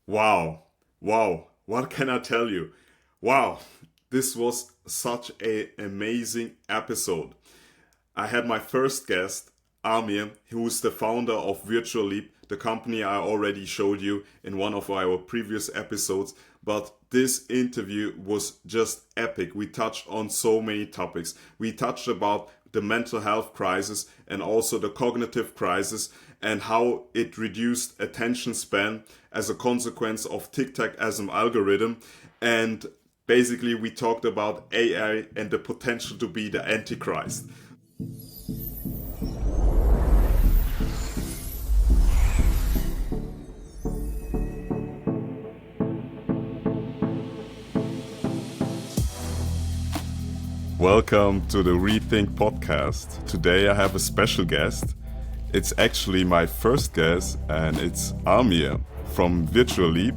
Wow. Wow. What can I tell you? Wow. This was such a amazing episode. I had my first guest, Amir, who is the founder of Virtuleap, the company I already showed you in one of our previous episodes. But this interview was just epic. We touched on so many topics. We touched about the mental health crisis and also the cognitive crisis and how it reduced attention span as a consequence of TikTok as an algorithm. And basically, we talked about AI and the potential to be the Antichrist. Welcome to the ReeThink podcast. Today I have a special guest. It's actually my first guest, and it's Amir from Virtuleap,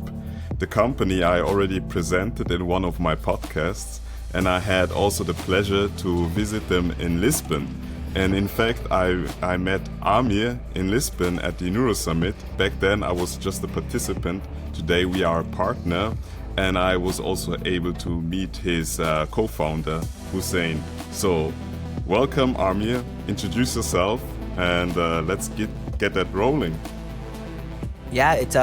the company I already presented in one of my podcasts, and I had also the pleasure to visit them in Lisbon. And in fact, I met Amir in Lisbon at the Neurosummit. Back then I was just a participant. Today we are a partner, and I was also able to meet his co-founder, Hussein. So, welcome Amir, introduce yourself, and let's get that rolling. Yeah, it's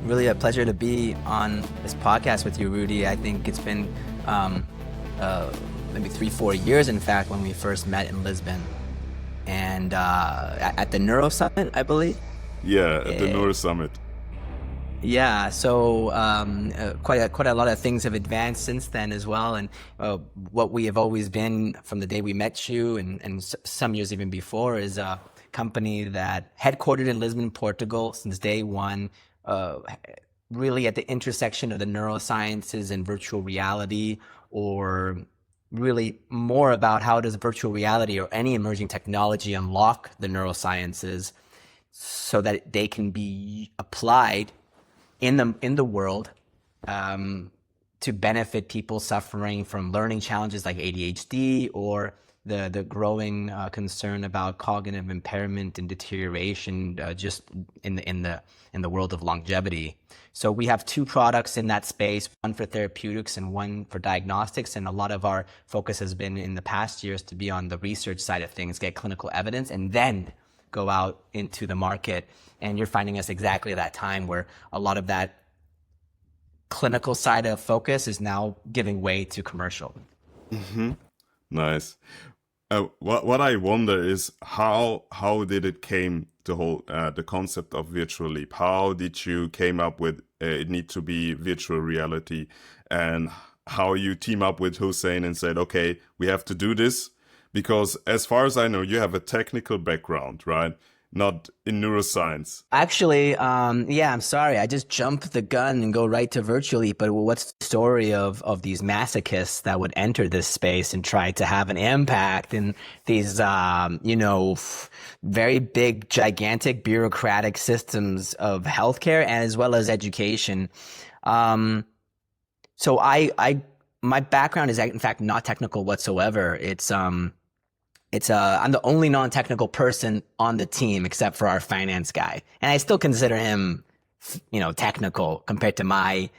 really a pleasure to be on this podcast with you, Rudy. I think it's been maybe 3-4 years, in fact, when we first met in Lisbon, and at the Neurosummit, I believe. Yeah, at the Neurosummit. Yeah, so quite a lot of things have advanced since then as well, and what we have always been from the day we met you, and some years even before, is a company that headquartered in Lisbon, Portugal, since day one, really at the intersection of the neurosciences and virtual reality, or really more about how does virtual reality or any emerging technology unlock the neurosciences so that they can be applied in the world to benefit people suffering from learning challenges like ADHD, or the growing concern about cognitive impairment and deterioration just in the world of longevity. So we have two products in that space, one for therapeutics and one for diagnostics. And a lot of our focus has been in the past years to be on the research side of things, get clinical evidence, and then go out into the market. And you're finding us exactly at that time where a lot of that clinical side of focus is now giving way to commercial. Mm-hmm. Nice. What I wonder is how did it came to hold the concept of virtual leap? How did you came up with it need to be virtual reality, and how you team up with Hussein and said, okay, we have to do this? Because as far as I know, you have a technical background, right? Not in neuroscience. Actually, yeah, I'm sorry. I just jumped the gun and go right to Virtuleap. But what's the story of these masochists that would enter this space and try to have an impact in these, very big, gigantic bureaucratic systems of healthcare and as well as education? So my background is in fact not technical whatsoever. I'm the only non-technical person on the team except for our finance guy. And I still consider him, technical compared to my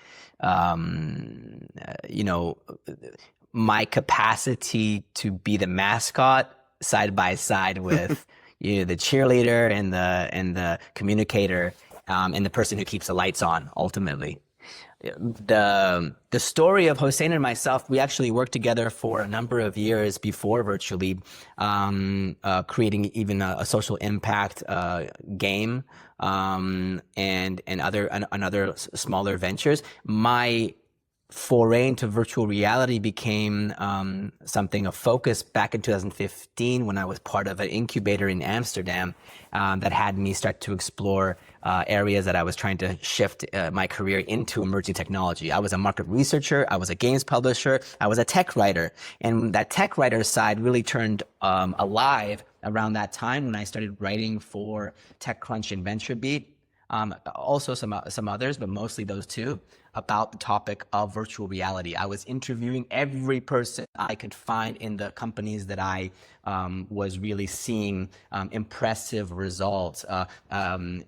capacity to be the mascot side by side with the cheerleader and the communicator, and the person who keeps the lights on ultimately. The story of Hossein and myself, we actually worked together for a number of years before Virtually, creating even a social impact game, and other smaller ventures. My foray into virtual reality became something of focus back in 2015 when I was part of an incubator in Amsterdam that had me start to explore areas that I was trying to shift my career into emerging technology. I was a market researcher, I was a games publisher, I was a tech writer, and that tech writer side really turned alive around that time when I started writing for TechCrunch and VentureBeat. Also some others, but mostly those two, about the topic of virtual reality. I was interviewing every person I could find in the companies that I was really seeing impressive results,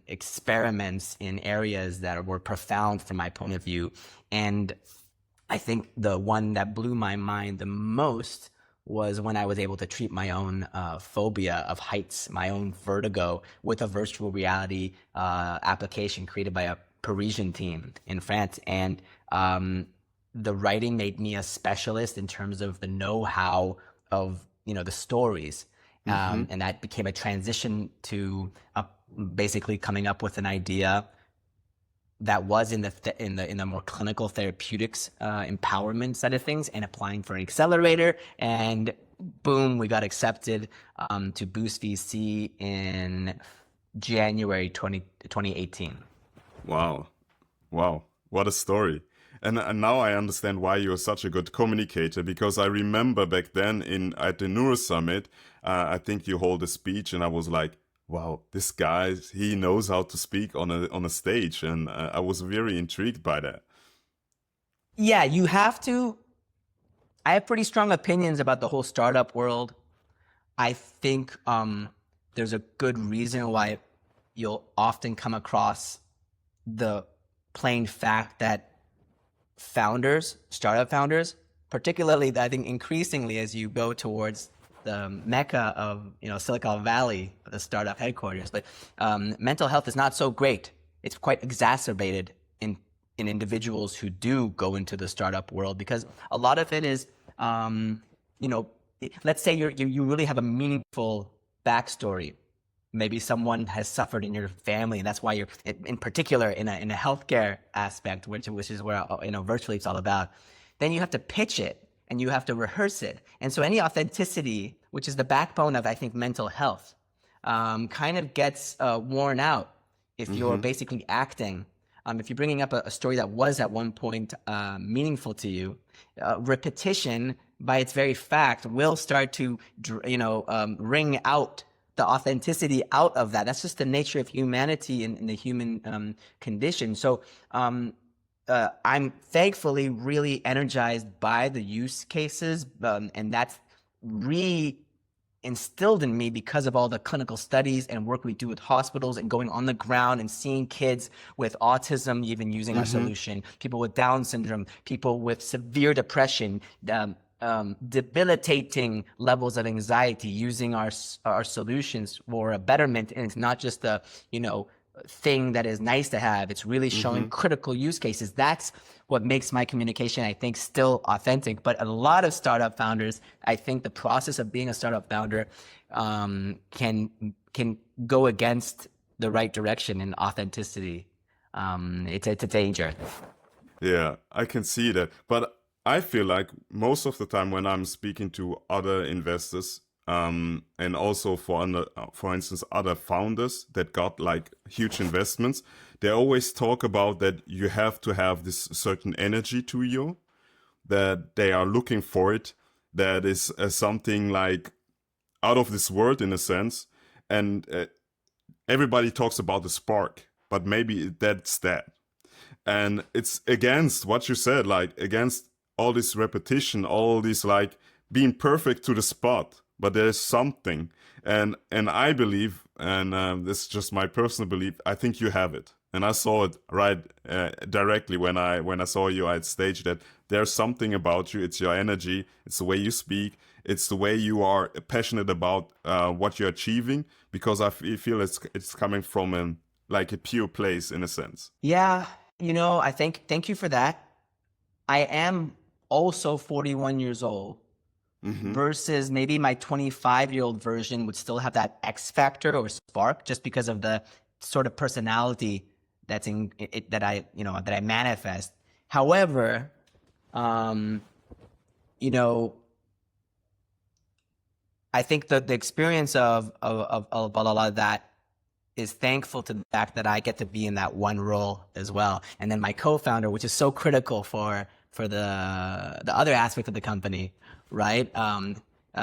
experiments in areas that were profound from my point of view. And I think the one that blew my mind the most was when I was able to treat my own phobia of heights, my own vertigo, with a virtual reality application created by a Parisian team in France. And the writing made me a specialist in terms of the know-how of, the stories. And that became a transition to basically coming up with an idea that was in the more clinical therapeutics empowerment side of things, and applying for an accelerator, and boom, we got accepted to Boost VC in January 2018. Wow. What a story. And now I understand why you're such a good communicator, because I remember back then at the Neuro Summit, I think you hold a speech and I was like, wow, this guy, he knows how to speak on a stage, and I was very intrigued by that. Yeah, you have to. I have pretty strong opinions about the whole startup world. I think there's a good reason why you'll often come across the plain fact that startup founders, particularly, I think increasingly as you go towards the mecca of Silicon Valley, the startup headquarters, but mental health is not so great. It's quite exacerbated in individuals who do go into the startup world, because a lot of it is, let's say you really have a meaningful backstory. Maybe someone has suffered in your family, and that's why you're, in particular, in a healthcare aspect, which is where Virtualeap's all about. Then you have to pitch it and you have to rehearse it, and so any authenticity, which is the backbone of, I think, mental health, kind of gets worn out if you're basically acting. If you're bringing up a story that was at one point meaningful to you, repetition by its very fact will start to wring out the authenticity out of that. That's just the nature of humanity and the human condition. So I'm thankfully really energized by the use cases, and that's instilled in me because of all the clinical studies and work we do with hospitals and going on the ground and seeing kids with autism even using our solution, people with Down syndrome, people with severe depression, debilitating levels of anxiety using our solutions for a betterment. And it's not just a thing that is nice to have. It's really showing critical use cases. That's what makes my communication, I think, still authentic. But a lot of startup founders, I think the process of being a startup founder can go against the right direction in authenticity. It's a danger. Yeah, I can see that. But I feel like most of the time when I'm speaking to other investors, and also for instance, other founders that got like huge investments, they always talk about that you have to have this certain energy to you, that they are looking for it, that is something like out of this world in a sense. And everybody talks about the spark, but maybe that's that. And it's against what you said, like against all this repetition, all this like being perfect to the spot. But there's something, and I believe, and this is just my personal belief, I think you have it, and I saw it right directly when I saw you at stage, that there's something about you. It's your energy, it's the way you speak, it's the way you are passionate about what you're achieving, because I feel it's coming from like a pure place in a sense. Yeah, I thank you for that. I am also 41 years old. Versus maybe my 25-year-old version would still have that X factor or spark, just because of the sort of personality that's in it, that I manifest. However, I think that the experience of a lot of that is thankful to the fact that I get to be in that one role as well. And then my co-founder, which is so critical for the other aspect of the company, right?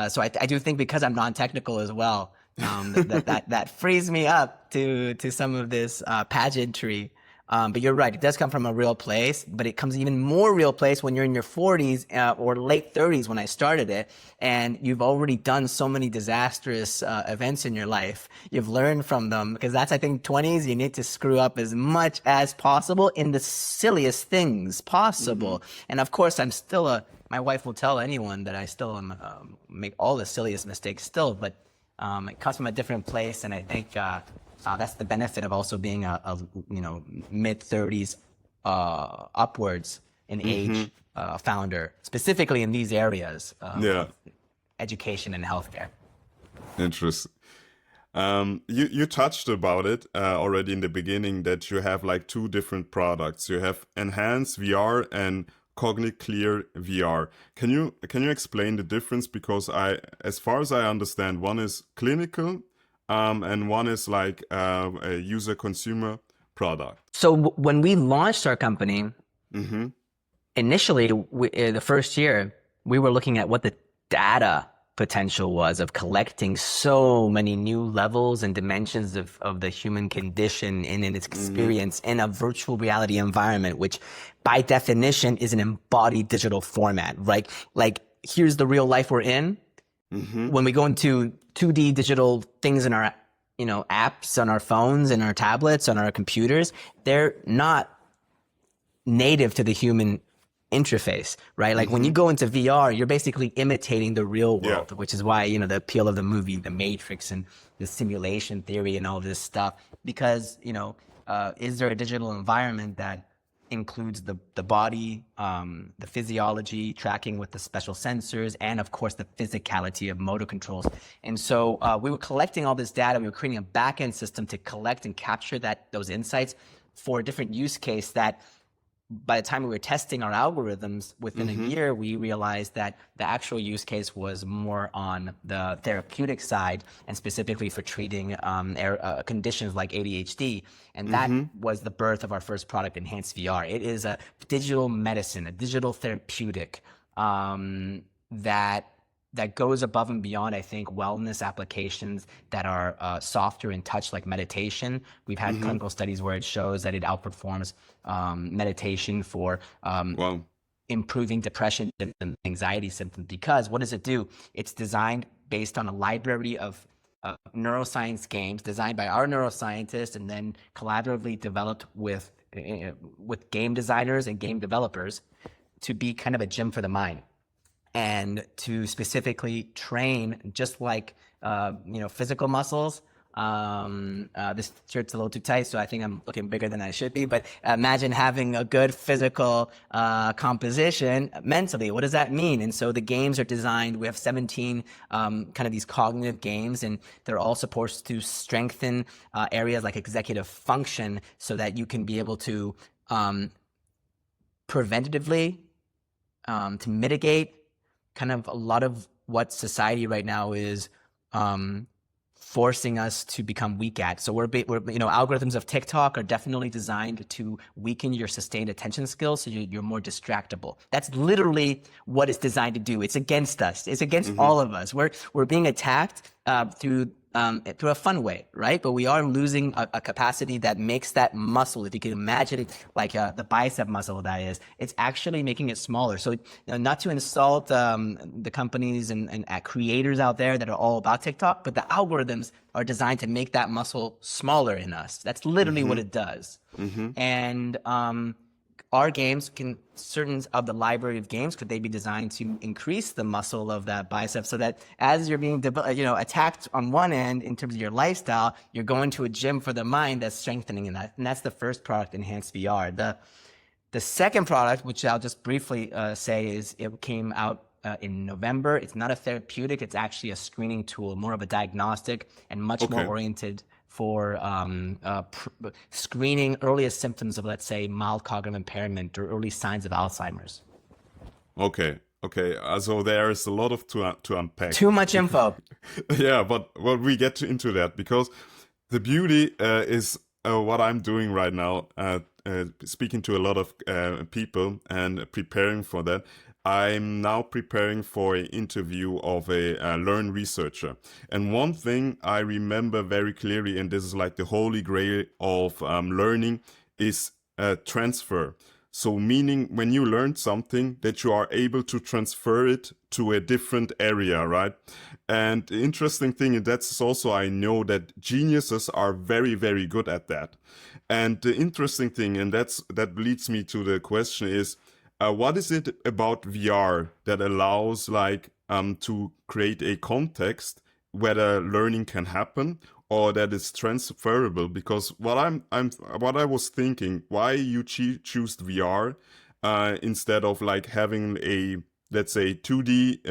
So I do think, because I'm non-technical as well, that frees me up to some of this pageantry. But you're right, it does come from a real place, but it comes even more real place when you're in your 40s or late 30s when I started it, and you've already done so many disastrous events in your life. You've learned from them, because that's, I think, 20s, you need to screw up as much as possible in the silliest things possible. And of course, my wife will tell anyone that I still am, make all the silliest mistakes still, but it comes from a different place, and I think that's the benefit of also being a mid-30s upwards in age founder, specifically in these areas of education and healthcare. Interesting. You touched about it already in the beginning, that you have like two different products. You have enhanced VR and Cognitive Clear VR. Can you explain the difference? Because as far as I understand, one is clinical, and one is like a user consumer product. So when we launched our company, initially the first year, we were looking at what the data potential was of collecting so many new levels and dimensions of the human condition in its experience in a virtual reality environment, which by definition is an embodied digital format, right? Like, here's the real life we're in. When we go into 2D digital things in our apps on our phones and our tablets on our computers, they're not native to the human interface, right? Like when you go into VR, you're basically imitating the real world, which is why, the appeal of the movie, The Matrix, and the simulation theory and all this stuff. Because, is there a digital environment that includes the body, the physiology, tracking with the special sensors, and of course the physicality of motor controls. And so we were collecting all this data. We were creating a back-end system to collect and capture those insights for a different use case that by the time we were testing our algorithms within a year, we realized that the actual use case was more on the therapeutic side, and specifically for treating conditions like ADHD. And that was the birth of our first product, Enhanced VR. It is a digital medicine, a digital therapeutic that goes above and beyond, I think, wellness applications that are softer in touch, like meditation. We've had clinical studies where it shows that it outperforms meditation for improving depression and anxiety symptoms. Because what does it do? It's designed based on a library of neuroscience games designed by our neuroscientists and then collaboratively developed with game designers and game developers to be kind of a gym for the mind, and to specifically train, just like physical muscles. This shirt's a little too tight, so I think I'm looking bigger than I should be. But imagine having a good physical composition mentally. What does that mean? And so the games are designed. We have 17 kind of these cognitive games, and they're all supposed to strengthen areas like executive function, so that you can be able to preventatively to mitigate kind of a lot of what society right now is forcing us to become weak at. So we're algorithms of TikTok are definitely designed to weaken your sustained attention skills, so you're more distractible. That's literally what it's designed to do. It's against us. It's against all of us. We're being attacked through a fun way, right? But we are losing a capacity that makes that muscle, if you can imagine it like the bicep muscle that is, it's actually making it smaller. So not to insult the companies and creators out there that are all about TikTok, but the algorithms are designed to make that muscle smaller in us. That's literally what it does. And our games certain of the library of games, could they be designed to increase the muscle of that bicep, so that as you're being attacked on one end in terms of your lifestyle, you're going to a gym for the mind that's strengthening in that. And that's the first product, Enhanced VR. The second product, which I'll just briefly say, is it came out in November. It's not a therapeutic. It's actually a screening tool, more of a diagnostic, and much more oriented for screening earliest symptoms of, let's say, mild cognitive impairment or early signs of Alzheimer's. Okay. So there is a lot to unpack. Too much info. Yeah, but we get into that, because the beauty is what I'm doing right now, speaking to a lot of people and preparing for that. I'm now preparing for an interview of a learn researcher. And one thing I remember very clearly, and this is like the holy grail of learning, is transfer. So meaning when you learn something that you are able to transfer it to a different area, right? And the interesting thing, and that's also I know that geniuses are very, very good at that. And the interesting thing, and that leads me to the question is, what is it about VR that allows to create a context where the learning can happen or that is transferable? Because what I was thinking, why you choose VR instead of like having a, let's say, 2D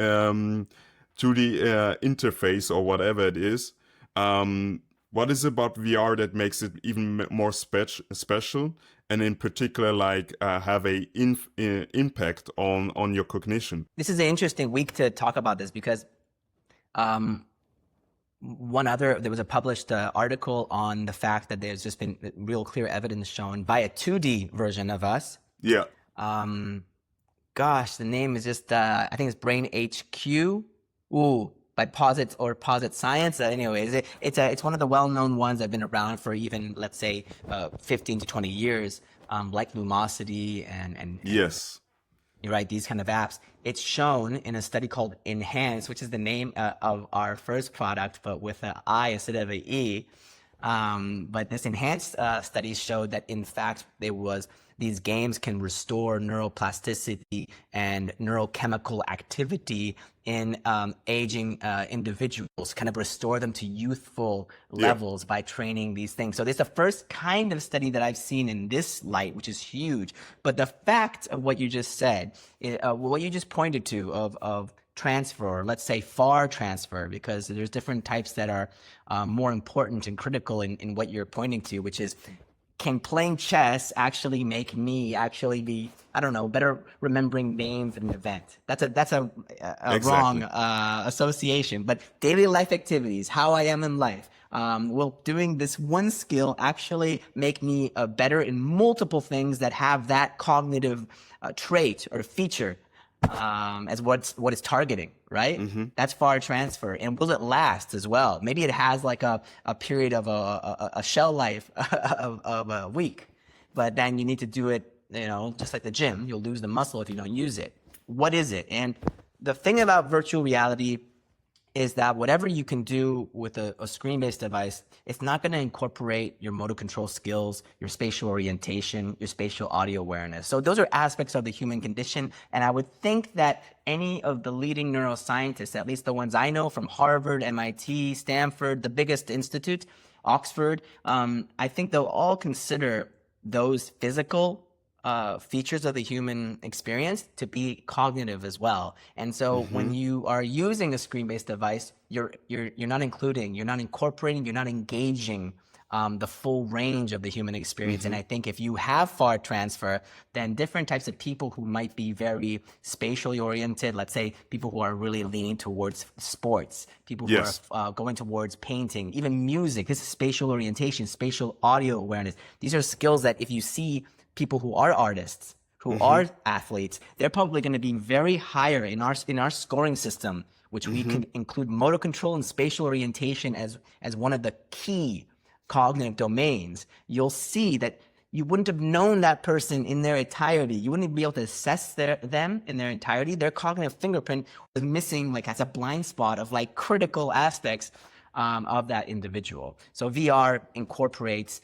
interface or whatever it is. What is about VR that makes it even more special, and in particular, have a impact on your cognition? This is an interesting week to talk about this because there was a published article on the fact that there's just been real clear evidence shown by a 2D version of us. Yeah. Gosh, the name is just, I think it's Brain HQ. By Posit Science. Anyways, it's one of the well-known ones that have been around for even, let's say, 15 to 20 years, like Lumosity and yes, you write these kind of apps. It's shown in a study called Enhance, which is the name of our first product, but with an I instead of an E. But this Enhanced study showed that, in fact, these games can restore neuroplasticity and neurochemical activity in aging individuals, kind of restore them to youthful levels by training these things. So this is the first kind of study that I've seen in this light, which is huge. But the fact of what you just said, what you just pointed to of transfer, or let's say far transfer, because there's different types that are more important and critical in what you're pointing to, which is, can playing chess actually make me actually be, I don't know, better remembering names of an event? That's a exactly. Wrong association. But daily life activities, how I am in life, will doing this one skill actually make me better in multiple things that have that cognitive trait or feature as what it's targeting, right? Mm-hmm. That's far transfer. And will it last as well? Maybe it has like a period of a shell life of a week, but then you need to do it, just like the gym, you'll lose the muscle if you don't use it. What is it? And the thing about virtual reality is that whatever you can do with a screen-based device, it's not going to incorporate your motor control skills, your spatial orientation, your spatial audio awareness. So those are aspects of the human condition. And I would think that any of the leading neuroscientists, at least the ones I know from Harvard, MIT, Stanford, the biggest institute, Oxford, I think they'll all consider those physical features of the human experience to be cognitive as well. And so when you are using a screen-based device, you're not including, you're not incorporating, you're not engaging the full range of the human experience. And I think if you have far transfer, then different types of people who might be very spatially oriented, let's say people who are really leaning towards sports, people who are going towards painting, even music, this is spatial orientation, spatial audio awareness. These are skills that if you see people who are artists, who are athletes, they're probably going to be very higher in our scoring system, which we can include motor control and spatial orientation as one of the key cognitive domains. You'll see that you wouldn't have known that person in their entirety. You wouldn't be able to assess them in their entirety. Their cognitive fingerprint was missing, has a blind spot of critical aspects of that individual. So VR incorporates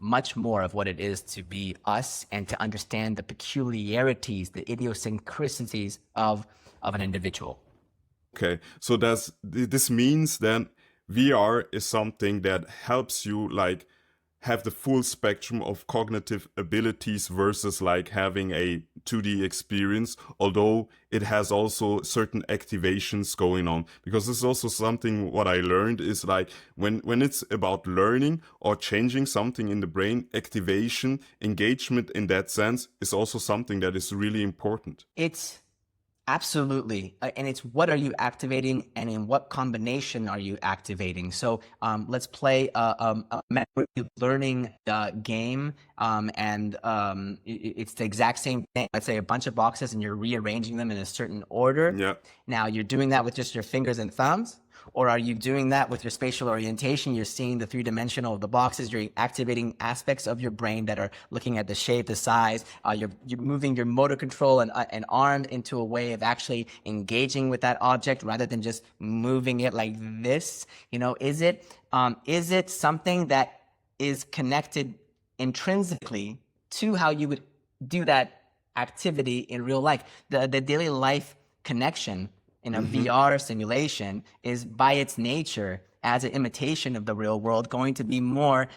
much more of what it is to be us and to understand the peculiarities, the idiosyncrasies of an individual. Okay, so this means then VR is something that helps you have the full spectrum of cognitive abilities versus having a 2D experience, although it has also certain activations going on. Because this is also something what I learned is when it's about learning or changing something in the brain, activation, engagement in that sense is also something that is really important. It's Absolutely. And it's what are you activating and in what combination are you activating? So let's play a memory learning game. It's the exact same thing. Let's say a bunch of boxes and you're rearranging them in a certain order. Yeah. Now you're doing that with just your fingers and thumbs. Or are you doing that with your spatial orientation? You're seeing the three-dimensional of the boxes. You're activating aspects of your brain that are looking at the shape, the size. You're moving your motor control and arm into a way of actually engaging with that object rather than just moving it like this. You know, is it something that is connected intrinsically to how you would do that activity in real life? The daily life connection in a VR simulation is by its nature as an imitation of the real world going to be more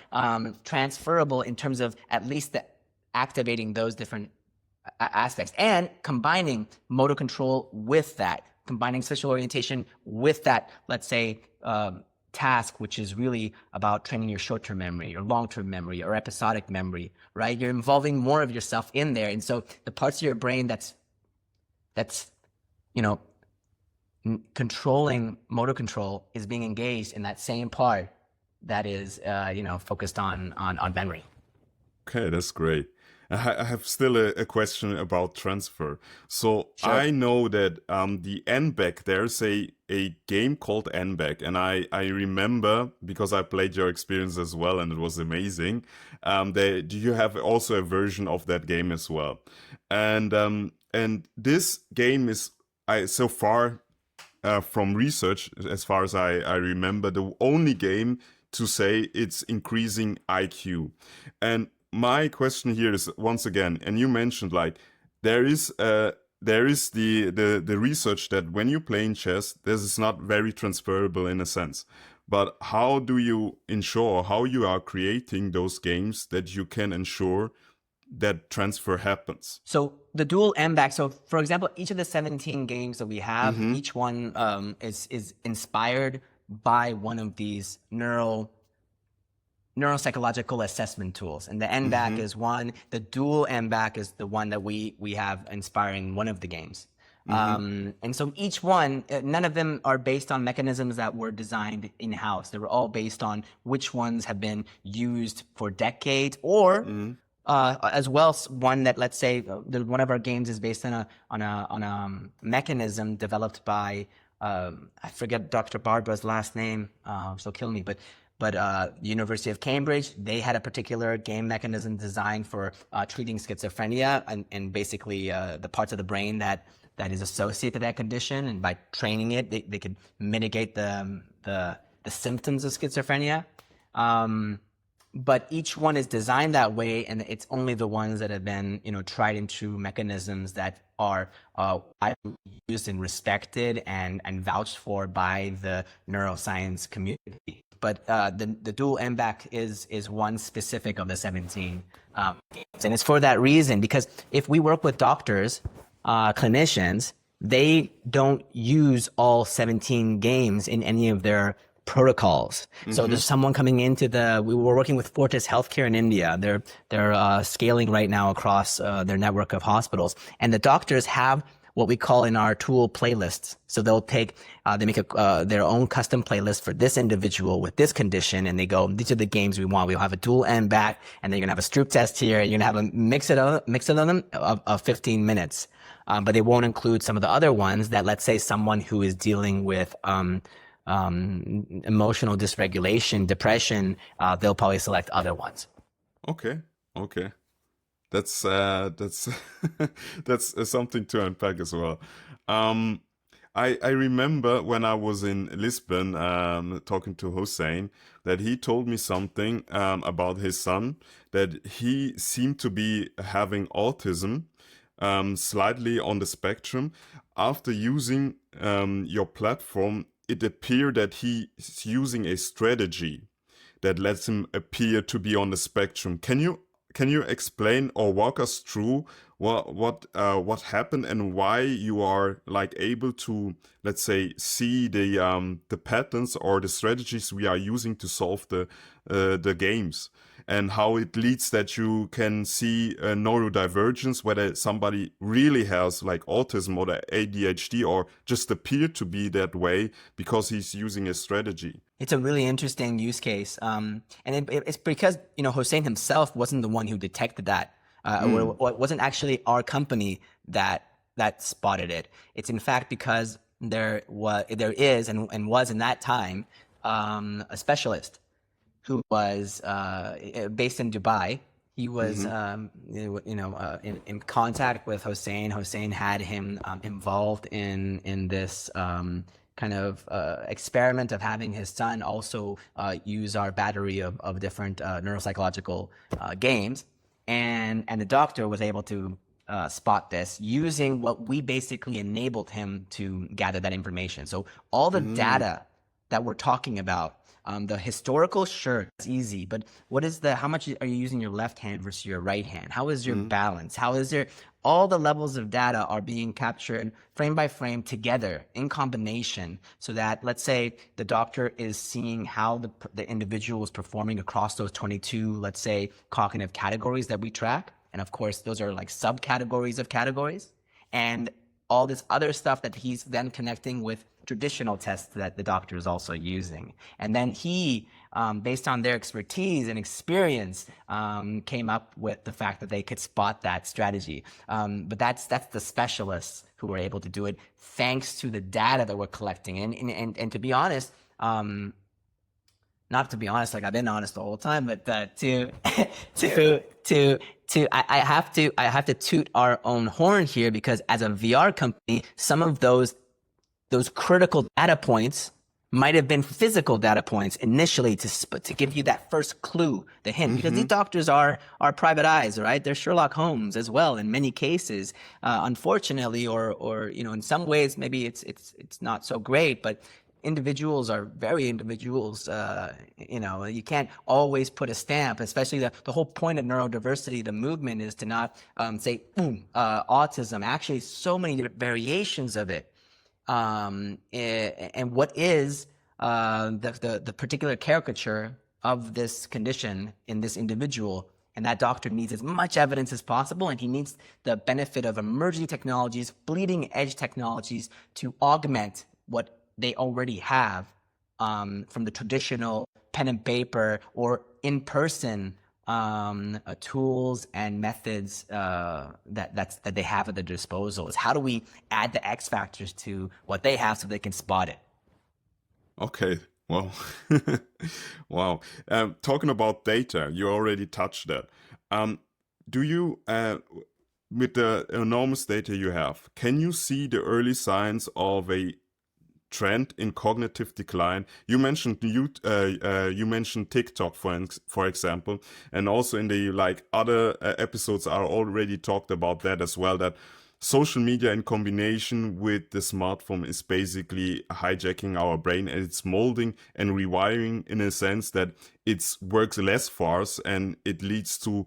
transferable in terms of at least activating those different aspects and combining motor control with that, combining spatial orientation with that, let's say, task, which is really about training your short-term memory, your long-term memory, or episodic memory, right? You're involving more of yourself in there. And so the parts of your brain that's controlling motor control is being engaged in that same part that is, focused on memory. Okay, that's great. I have still a question about transfer. So Sure. I know that the NBAC, there's a game called NBAC, and I remember because I played your experience as well, and it was amazing. Do you have also a version of that game as well? And this game is so far. From research, as far as I remember, the only game to say it's increasing IQ. And my question here is, once again, and you mentioned like there is the research that when you play in chess, this is not very transferable in a sense. But how do you ensure, how you are creating those games that you can ensure that transfer happens? So the dual MBAC. So for example, each of the 17 games that we have, each one is inspired by one of these neuropsychological assessment tools. And the NBAC is one. The dual MBAC is the one that we have inspiring one of the games. And so each one, none of them are based on mechanisms that were designed in-house. They were all based on which ones have been used for decades or as well, one that, let's say, one of our games is based on a mechanism developed by I forget Dr. Barbara's last name, so kill me, but University of Cambridge. They had a particular game mechanism designed for treating schizophrenia and basically the parts of the brain that is associated with that condition, and by training it, they could mitigate the symptoms of schizophrenia. But each one is designed that way, and it's only the ones that have been, tried and true mechanisms that are used and respected and vouched for by the neuroscience community. But the dual MBAC is one specific of the 17 games, and it's for that reason, because if we work with doctors, clinicians, they don't use all 17 games in any of their protocols. So there's someone coming into we were working with Fortis Healthcare in India. They're scaling right now across their network of hospitals, and the doctors have what we call in our tool playlists. So they'll take, they make their own custom playlist for this individual with this condition, and they go, these are the games we want. We'll have a dual MBAC, and then you're gonna have a Stroop test here. You're gonna have a mix of them of 15 minutes. But they won't include some of the other ones that, let's say, someone who is dealing with emotional dysregulation, depression, they'll probably select other ones. Okay. That's that's something to unpack as well. I remember when I was in Lisbon talking to Hussein, that he told me something about his son, that he seemed to be having autism, slightly on the spectrum. After using your platform, it appeared that he's using a strategy that lets him appear to be on the spectrum. Can you explain or walk us through what happened and why you are like able to, let's say, see the patterns or the strategies we are using to solve the games? and how it leads that you can see neurodivergence, whether somebody really has like autism or the ADHD or just appear to be that way because he's using a strategy. It's a really interesting use case. And it's because, Hossein himself wasn't the one who detected that. It wasn't actually our company that spotted it. It's in fact because there is and was in that time a specialist who was based in Dubai. He was in contact with Hossein. Hossein had him involved in this kind of experiment of having his son also use our battery of different neuropsychological games, and the doctor was able to spot this using what we basically enabled him to gather that information. So all the data that we're talking about, the historical, sure, it's easy, but how much are you using your left hand versus your right hand? How is your balance? All the levels of data are being captured frame by frame together in combination, so that, let's say, the doctor is seeing how the individual is performing across those 22, let's say, cognitive categories that we track. And of course, those are like subcategories of categories. And all this other stuff that he's then connecting with traditional tests that the doctor is also using. And then he, based on their expertise and experience, came up with the fact that they could spot that strategy. But that's the specialists who were able to do it thanks to the data that we're collecting. And to be honest, not to be honest, like I've been honest the whole time, but I have to toot our own horn here, because as a VR company, some of those critical data points might have been physical data points initially to give you that first clue, the hint, because these doctors are private eyes, right? They're Sherlock Holmes as well in many cases, unfortunately, or in some ways maybe it's not so great, but individuals are very individuals. You can't always put a stamp, especially the whole point of neurodiversity, the movement, is to not say autism. Actually, so many different variations of it. And what is the particular caricature of this condition in this individual? And that doctor needs as much evidence as possible, and he needs the benefit of emerging technologies, bleeding edge technologies, to augment what they already have from the traditional pen and paper or in-person tools and methods that they have at their disposal. Is how do we add the X factors to what they have so they can spot it? Okay, well, wow. Talking about data, you already touched that. Do you, with the enormous data you have, can you see the early signs of a trend in cognitive decline? You mentioned you mentioned TikTok, for example, and also in the other episodes are already talked about that as well, that social media in combination with the smartphone is basically hijacking our brain, and it's molding and rewiring in a sense that it works less fast, and it leads to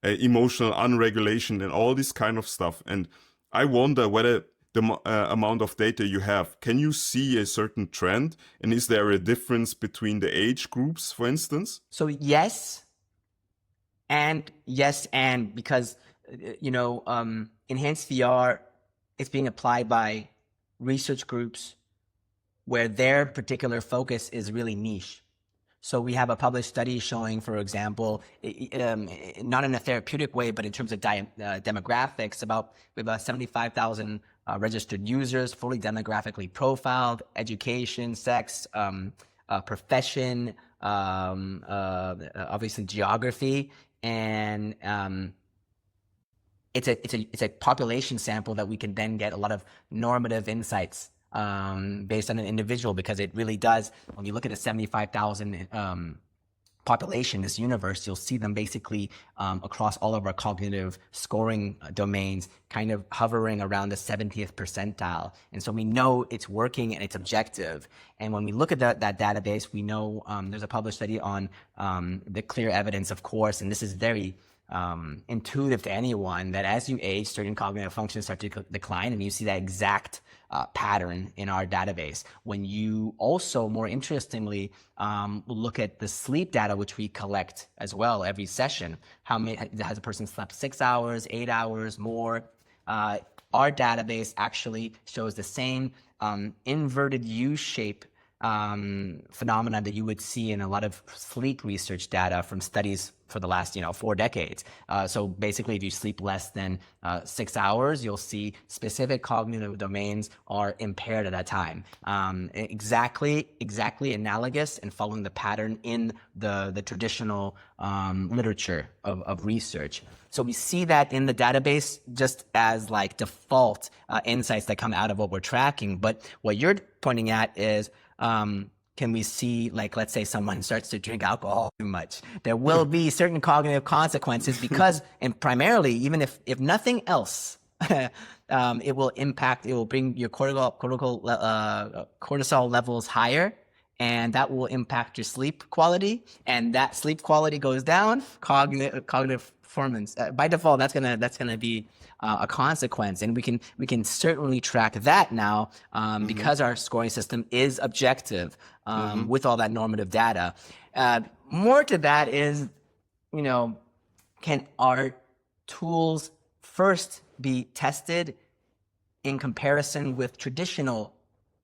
emotional unregulation and all this kind of stuff. And I wonder whether the amount of data you have, can you see a certain trend? And is there a difference between the age groups, for instance? So yes, and because, enhanced VR is being applied by research groups where their particular focus is really niche. So we have a published study showing, for example, not in a therapeutic way, but in terms of demographics, we have about 75,000 registered users, fully demographically profiled, education, sex, profession, obviously geography, and it's a population sample that we can then get a lot of normative insights based on an individual, because it really does. When you look at a 75,000 population, this universe, you'll see them basically across all of our cognitive scoring domains kind of hovering around the 70th percentile. And so we know it's working and it's objective. And when we look at that database, we know there's a published study on the clear evidence, of course, and this is very intuitive to anyone that as you age, certain cognitive functions start to decline, and you see that exact pattern in our database. When you also, more interestingly, look at the sleep data, which we collect as well every session, how many has a person slept 6 hours, 8 hours, more? Our database actually shows the same inverted U shape phenomena that you would see in a lot of sleep research data from studies for the last 4 decades. So basically, if you sleep less than 6 hours, you'll see specific cognitive domains are impaired at that time. Exactly analogous and following the pattern in the traditional literature of research. So we see that in the database just as like default insights that come out of what we're tracking. But what you're pointing at is, can we see, like, let's say someone starts to drink alcohol too much, there will be certain cognitive consequences because, and primarily, even if nothing else, it will bring your cortisol levels higher, and that will impact your sleep quality, and that sleep quality goes down, cognitive performance. By default, that's gonna be a consequence, and we can certainly track that now because our scoring system is objective with all that normative data. More to that is, can our tools first be tested in comparison with traditional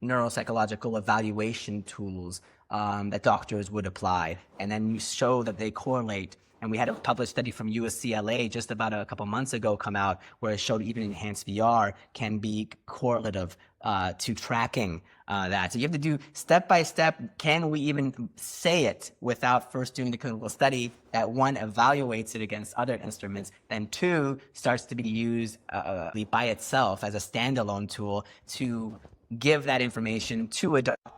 neuropsychological evaluation tools that doctors would apply, and then you show that they correlate. And we had a published study from UCLA just about a couple months ago come out where it showed even enhanced VR can be correlative to tracking that. So you have to do step by step. Can we even say it without first doing the clinical study that one evaluates it against other instruments, then two starts to be used by itself as a standalone tool to give that information to a doctor.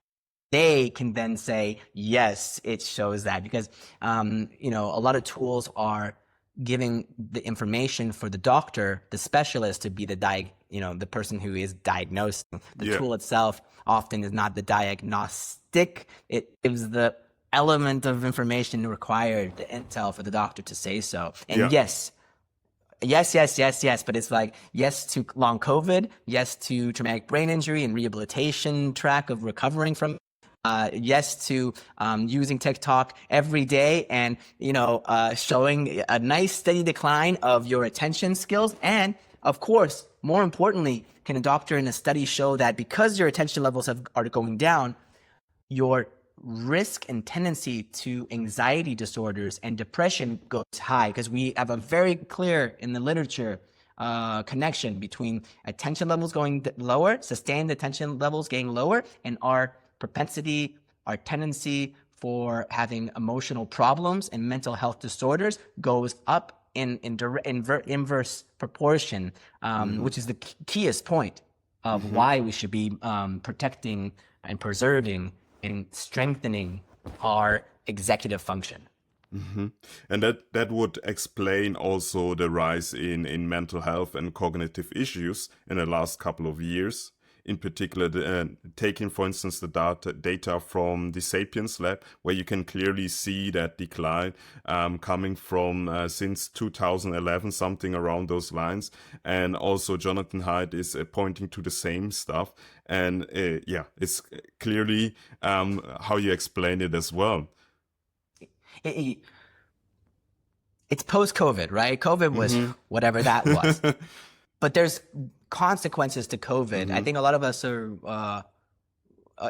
They can then say, yes, it shows that, because, a lot of tools are giving the information for the doctor, the specialist, to be the person who is diagnosing. The tool itself often is not the diagnostic. It gives the element of information required, the intel for the doctor to say so. And yes, but it's like, yes to long COVID, yes to traumatic brain injury and rehabilitation track of recovering from, yes to using TikTok every day and, showing a nice steady decline of your attention skills. And of course, more importantly, can a doctor in a study show that because your attention levels are going down, your risk and tendency to anxiety disorders and depression goes high? Because we have a very clear in the literature connection between attention levels going lower, sustained attention levels getting lower, and our propensity, our tendency for having emotional problems and mental health disorders goes up in inverse proportion, which is the keyest point of why we should be protecting and preserving and strengthening our executive function. And that would explain also the rise in mental health and cognitive issues in the last couple of years. In particular, taking, for instance, the data from the Sapiens lab, where you can clearly see that decline coming from since 2011, something around those lines. And also Jonathan Haidt is pointing to the same stuff. And it's clearly how you explain it as well. It's post-COVID, right? COVID was whatever that was. But there's consequences to COVID. I think a lot of us are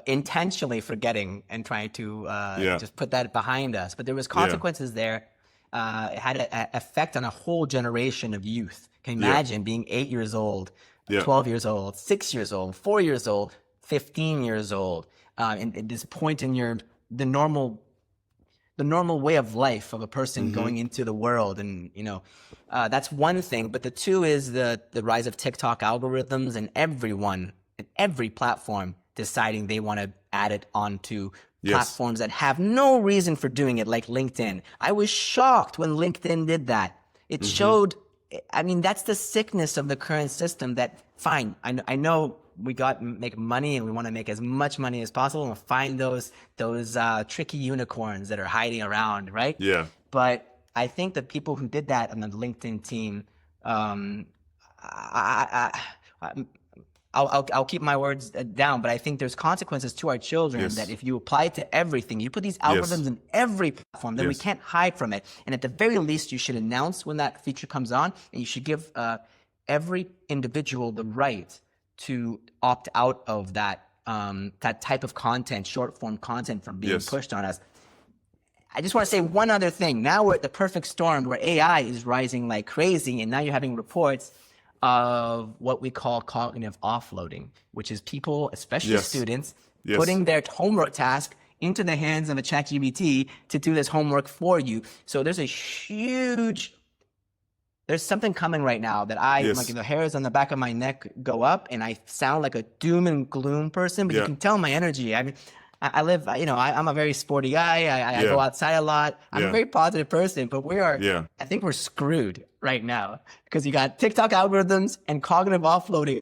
intentionally forgetting and trying to just put that behind us. But there was consequences there. It had an effect on a whole generation of youth. Can you imagine being 8 years old, 12 years old, 6 years old, 4 years old, 15 years old, and at this point in the normal way of life of a person going into the world. And, that's one thing. But the two is the rise of TikTok algorithms and everyone in every platform deciding they want to add it onto platforms that have no reason for doing it, like LinkedIn. I was shocked when LinkedIn did that. It showed, that's the sickness of the current system. That, fine, I know we make money and we want to make as much money as possible and find those tricky unicorns that are hiding around, right? Yeah. But I think the people who did that on the LinkedIn team, I, I, I'll keep my words down, but I think there's consequences to our children that if you apply it to everything, you put these algorithms in every platform, then we can't hide from it. And at the very least, you should announce when that feature comes on, and you should give every individual the right to opt out of that type of content, short form content from being pushed on us. I just want to say one other thing. Now we're at the perfect storm where AI is rising like crazy, and now you're having reports of what we call cognitive offloading, which is people, especially students, putting their homework task into the hands of a ChatGPT to do this homework for you. So there's something coming right now that like the hairs on the back of my neck go up, and I sound like a doom and gloom person, but you can tell my energy. I mean, I live, I'm a very sporty guy. I go outside a lot. I'm a very positive person, but I think we're screwed right now because you got TikTok algorithms and cognitive offloading.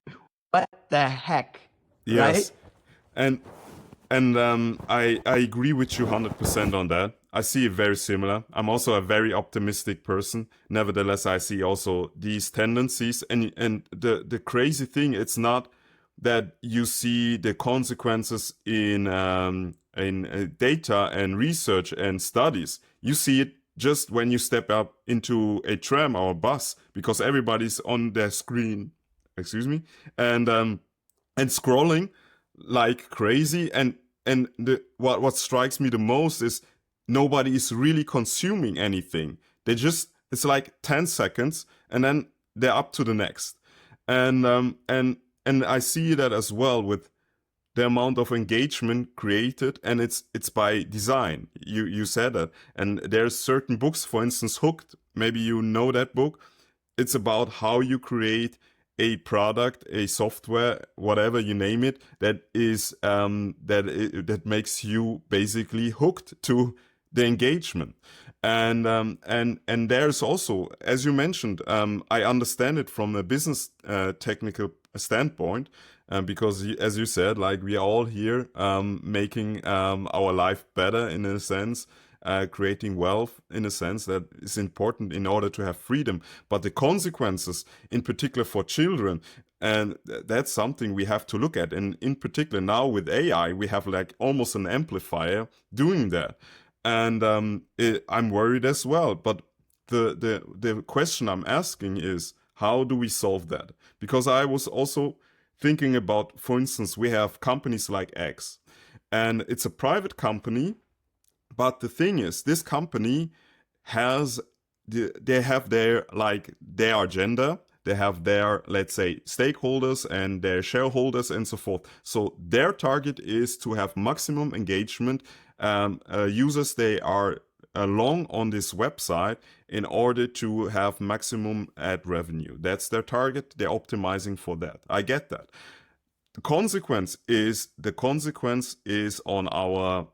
What the heck? Yes. Right? And I agree with you 100% on that. I see it very similar. I'm also a very optimistic person. Nevertheless, I see also these tendencies. And the crazy thing, it's not that you see the consequences in data and research and studies. You see it just when you step up into a tram or a bus, because everybody's on their screen, and scrolling like crazy. And what strikes me the most is nobody is really consuming anything. It's like 10 seconds, and then they're up to the next. And I see that as well with the amount of engagement created, and it's by design. You said that. And there's certain books, for instance, Hooked. Maybe you know that book. It's about how you create a product, a software, whatever you name it, that is that makes you basically hooked to the engagement. And there's also, as you mentioned, I understand it from a business technical standpoint, because as you said, like, we are all here making our life better in a sense, creating wealth in a sense that is important in order to have freedom. But the consequences, in particular for children, and that's something we have to look at. And in particular now with AI, we have like almost an amplifier doing that. And I'm worried as well. But the question I'm asking is, how do we solve that? Because I was also thinking about, for instance, we have companies like X, and it's a private company. But the thing is, this company they have their agenda. They have their, let's say, stakeholders and their shareholders and so forth. So their target is to have maximum engagement. Users, they are long on this website in order to have maximum ad revenue. That's their target. They're optimizing for that. I get that. The consequence is on our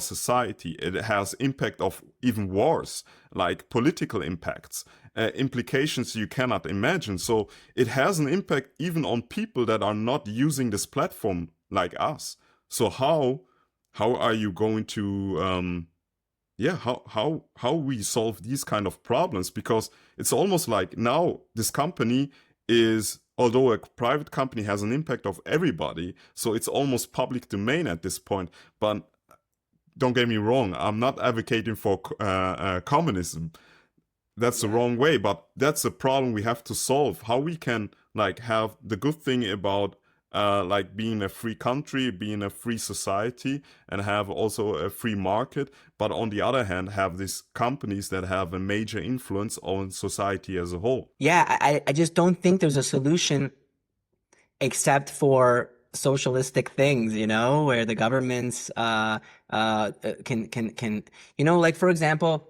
society. It has impact of even worse, like political impacts, implications you cannot imagine. So it has an impact even on people that are not using this platform like us. So how are you going to how we solve these kind of problems? Because it's almost like now this company is, although a private company, has an impact of everybody, so it's almost public domain at this point. But don't get me wrong, I'm not advocating for communism. That's the wrong way, but that's a problem we have to solve. How we can have the good thing about being a free country, being a free society, and have also a free market, but on the other hand have these companies that have a major influence on society as a whole. Yeah, I just don't think there's a solution except for socialistic things, where the governments can like, for example,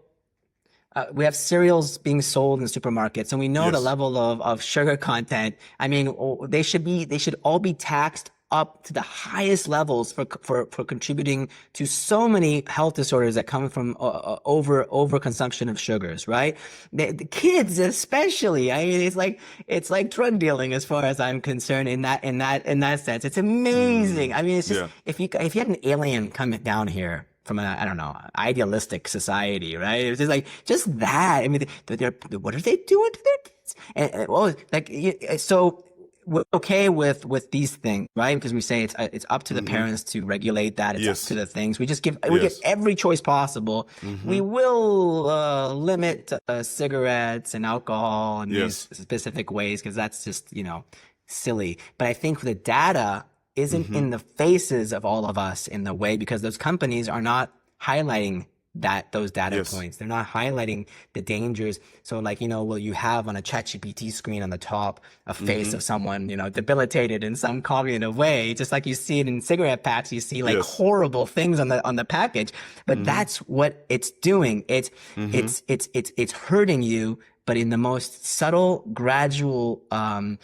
we have cereals being sold in supermarkets, and we know the level of sugar content. I mean, they should all be taxed up to the highest levels for contributing to so many health disorders that come from over consumption of sugars, right? The kids especially. I mean, it's like drug dealing as far as I'm concerned in that sense. It's amazing. I mean, it's just if you had an alien come down here from a, I don't know, idealistic society, right? It's just like, just that. I mean, what are they doing to their kids? And well, like, so we're okay with these things, right? Because we say it's up to the parents to regulate that. It's up to the things. We give every choice possible. We will limit cigarettes and alcohol in these specific ways because that's just, silly. But I think the data isn't in the faces of all of us in the way, because those companies are not highlighting those data points. They're not highlighting the dangers. So like, will you have on a ChatGPT screen on the top a face of someone, debilitated in some cognitive way, just like you see it in cigarette packs, you see like horrible things on the package. But that's what it's doing. It's hurting you, but in the most subtle, gradual, I'm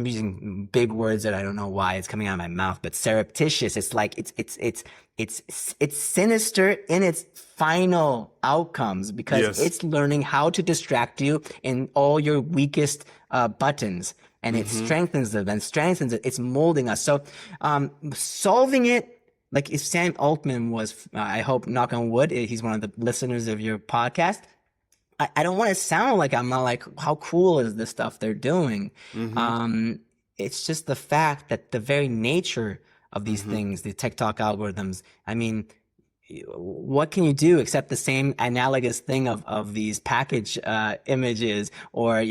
using big words that I don't know why it's coming out of my mouth, but surreptitious. It's like, it's sinister in its final outcomes, because it's learning how to distract you in all your weakest buttons, and it strengthens them and strengthens it. It's molding us. So, solving it, like if Sam Altman was, I hope, knock on wood, he's one of the listeners of your podcast. I don't want to sound like I'm not like, how cool is this stuff they're doing? It's just the fact that the very nature of these things, the TikTok algorithms, I mean, what can you do except the same analogous thing of these package images, or,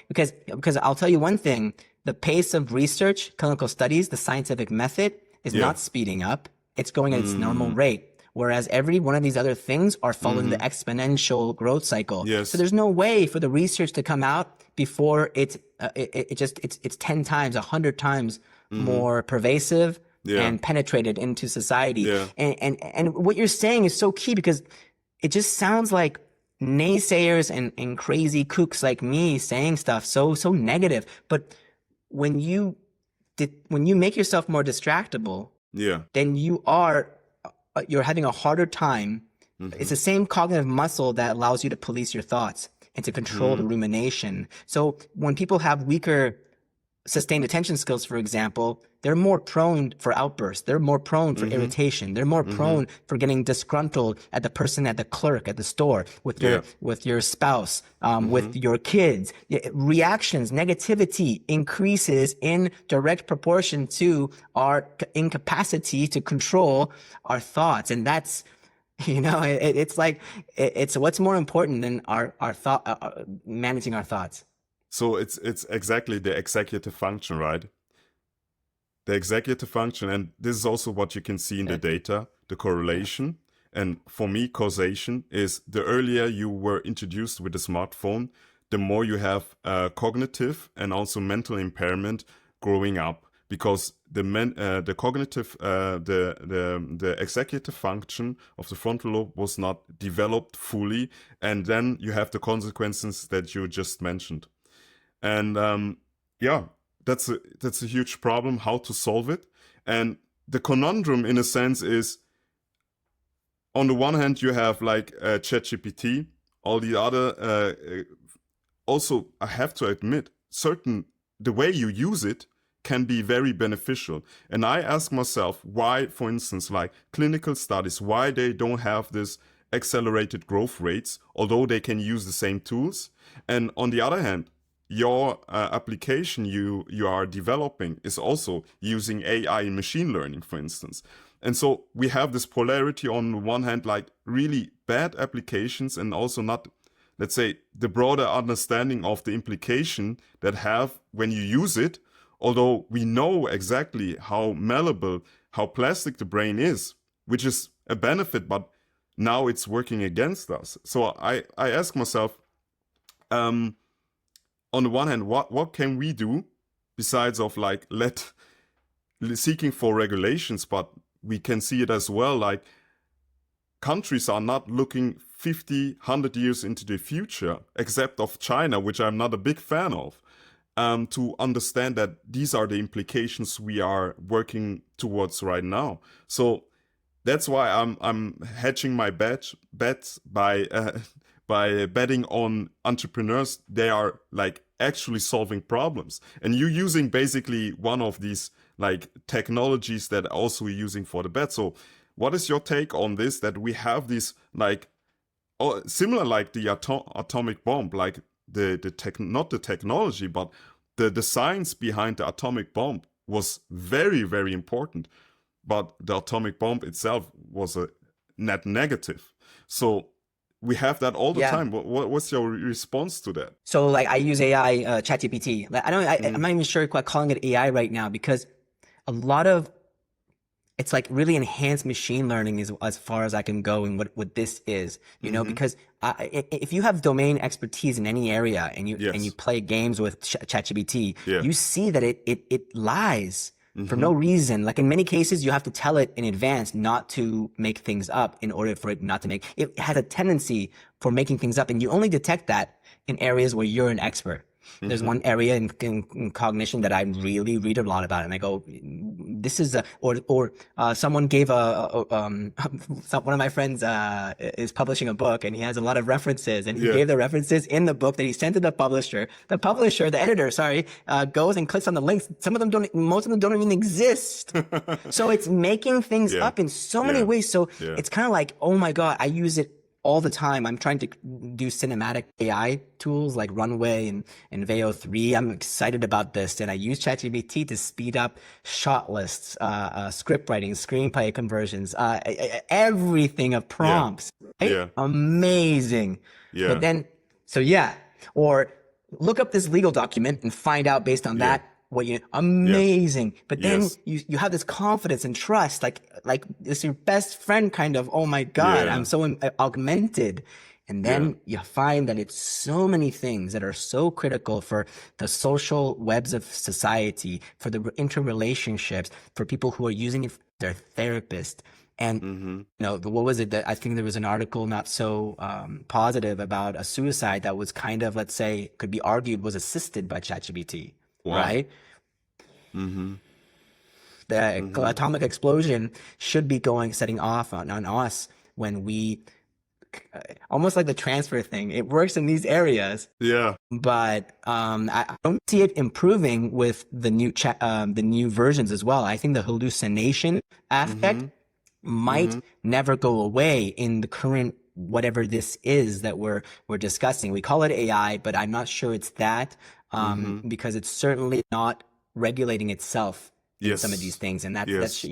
because I'll tell you one thing, the pace of research, clinical studies, the scientific method is not speeding up. It's going at its normal rate. Whereas every one of these other things are following the exponential growth cycle. So there's no way for the research to come out before it's 10 times, 100 times more pervasive and penetrated into society. And what you're saying is so key, because it just sounds like naysayers and crazy kooks like me saying stuff so negative. But when you make yourself more distractible, then you're having a harder time. It's the same cognitive muscle that allows you to police your thoughts and to control the rumination. So when people have weaker sustained attention skills, for example, they're more prone for outbursts. They're more prone for irritation. They're more prone for getting disgruntled at the person at the clerk at the store, with your spouse, with your kids. Reactions, negativity increases in direct proportion to our incapacity to control our thoughts. And that's, it's like, it's what's more important than our thought, managing our thoughts. So it's exactly the executive function, right? The executive function, and this is also what you can see in the data, the correlation. And for me, causation is the earlier you were introduced with a smartphone, the more you have cognitive and also mental impairment growing up, because the cognitive, the executive function of the frontal lobe was not developed fully, and then you have the consequences that you just mentioned. And that's a huge problem, how to solve it. And the conundrum, in a sense, is, on the one hand, you have like ChatGPT, all the other. Also, I have to admit, the way you use it can be very beneficial. And I ask myself why, for instance, like clinical studies, why they don't have this accelerated growth rates, although they can use the same tools. And on the other hand, your application you are developing is also using AI and machine learning, for instance. And so we have this polarity on one hand, like really bad applications, and also not, let's say, the broader understanding of the implication that have when you use it, although we know exactly how malleable, how plastic the brain is, which is a benefit, but now it's working against us. So I ask myself, on the one hand, what can we do besides of like seeking for regulations? But we can see it as well, like countries are not looking 50, 100 years into the future, except of China, which I'm not a big fan of, to understand that these are the implications we are working towards right now. So that's why I'm hedging my bets by betting on entrepreneurs. They are like actually solving problems, and you're using basically one of these like technologies that also we're using for the bet. So what is your take on this, that we have this like, similar like the atomic bomb, like not the technology, but the science behind the atomic bomb was very, very important, but the atomic bomb itself was a net negative. So we have that all the Yeah. time. What's your response to that? So like I use AI, ChatGPT. Like I'm not even sure quite calling it AI right now, because a lot of it's like really enhanced machine learning is as far as I can go in what this is, you know, because if you have domain expertise in any area and you play games with ChatGPT, you see that it lies for no reason. Like in many cases, you have to tell it in advance not to make things up in order for it not to make. It has a tendency for making things up, and you only detect that in areas where you're an expert. There's one area in cognition that I really read a lot about, and I go, this is someone gave one of my friends is publishing a book, and he has a lot of references, and he gave the references in the book that he sent to the publisher. The editor, goes and clicks on the links. Most of them don't even exist. So it's making things up in so many ways. So it's kind of like, oh my God, I use it all the time. I'm trying to do cinematic AI tools like Runway and Veo 3. I'm excited about this. And I use ChatGPT to speed up shot lists, script writing, screenplay conversions, everything of prompts. Right? Yeah. Amazing. Yeah. But then, or look up this legal document and find out based on that amazing. But then you have this confidence and trust, like it's your best friend kind of, oh my God, I'm so augmented. And then you find that it's so many things that are so critical for the social webs of society, for the interrelationships, for people who are using it for their therapist. And what was it that I think there was an article not so positive about a suicide that was kind of, let's say, could be argued was assisted by ChatGPT. Wow. Right? The atomic explosion should be setting off on us when we, almost like the transfer thing. It works in these areas. Yeah. But I don't see it improving with the new versions as well. I think the hallucination aspect might never go away in the current whatever this is that we're discussing. We call it AI, but I'm not sure it's that, because it's certainly not regulating itself in some of these things. And that's